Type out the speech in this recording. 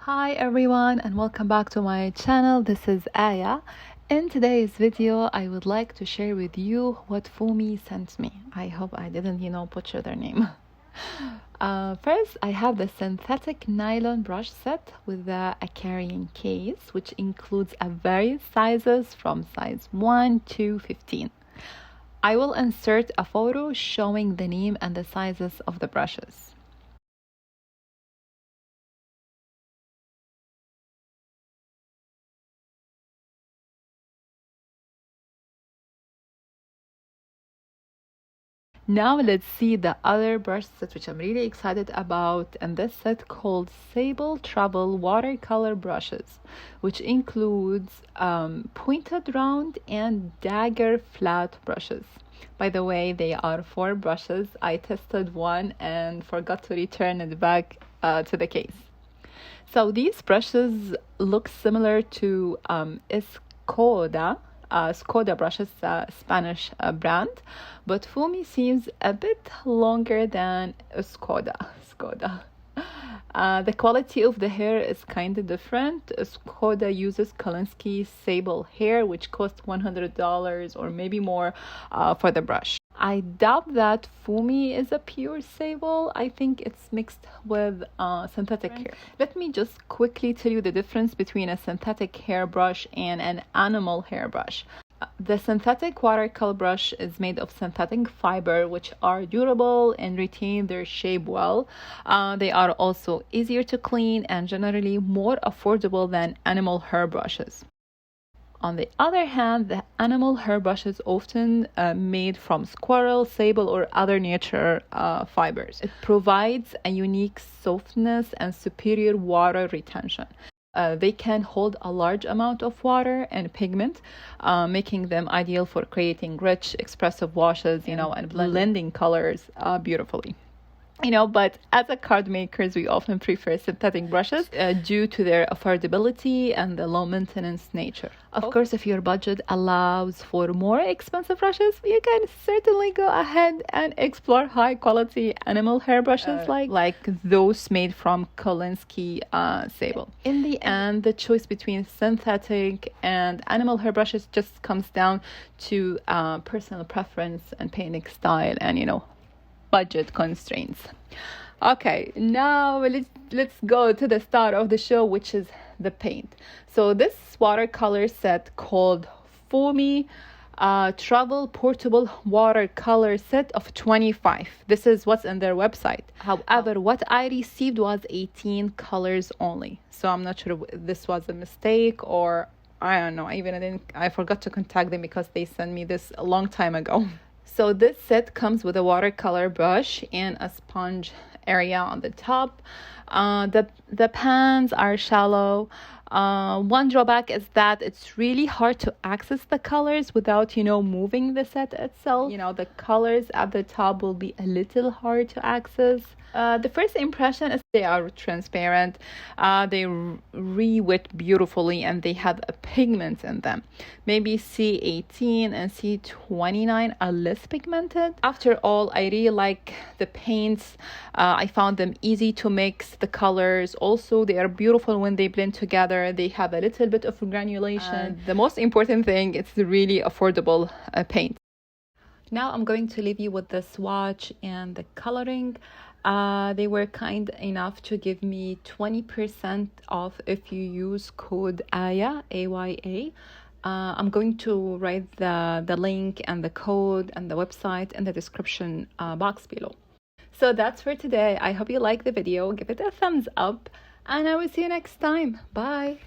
Hi everyone and welcome back to my channel. This is Aya. In today's video I would like to share with you what Fuumuui sent me. I hope I didn't butcher their name. First I have the synthetic nylon brush set with a carrying case, which includes various sizes from size 1 to 15. I will insert a photo showing the name and the sizes of the brushes. Now let's see the other brush set, which I'm really excited about, and this set called Sable Travel Watercolor Brushes, which includes pointed round and Dagger flat brushes. By the way, they are 4 brushes. I tested one and forgot to return it back to the case. So these brushes look similar to Skoda brushes, Spanish brand, but Fuumuui seems a bit longer than Skoda. The quality of the hair is kind of different. Skoda uses Kolinsky Sable hair, which costs $100 or maybe more for the brush. I doubt that Fuumuui is a pure Sable. I think it's mixed with synthetic hair. Let me just quickly tell you the difference between a synthetic hairbrush and an animal hairbrush. The synthetic watercolor brush is made of synthetic fiber, which are durable and retain their shape well. They are also easier to clean and generally more affordable than animal hairbrushes. On the other hand, the animal hairbrush is often made from squirrel, sable, or other nature fibers. It provides a unique softness and superior water retention. They can hold a large amount of water and pigment, making them ideal for creating rich, expressive washes, and blending colors beautifully. But as a card makers, we often prefer synthetic brushes due to their affordability and the low maintenance nature. Of course, if your budget allows for more expensive brushes, you can certainly go ahead and explore high quality animal hair brushes like those made from Kolinsky Sable. In the end, the choice between synthetic and animal hair brushes just comes down to personal preference and painting style and budget constraints. Okay, now let's go to the start of the show, which is the paint. So this watercolor set called Fuumuui Travel Portable Watercolor Set of 25. This is what's in their website. However, what I received was 18 colors only. So I'm not sure if this was a mistake or I don't know. I forgot to contact them because they sent me this a long time ago. So this set comes with a watercolor brush and a sponge area on the top. The pans are shallow. One drawback is that it's really hard to access the colors without, moving the set itself. The colors at the top will be a little hard to access. The first impression is they are transparent. They re-wet beautifully and they have a pigment in them. Maybe C18 and C29 are less pigmented. After all, I really like the paints. I found them easy to mix the colors. Also, they are beautiful when they blend together. They have a little bit of granulation. The most important thing, it's really affordable paint. Now I'm going to leave you with the swatch and the coloring. They were kind enough to give me 20% off if you use code AYA, AYA. I'm going to write the link and the code and the website in the description box below. So that's for today. I hope you liked the video. Give it a thumbs up and I will see you next time. Bye.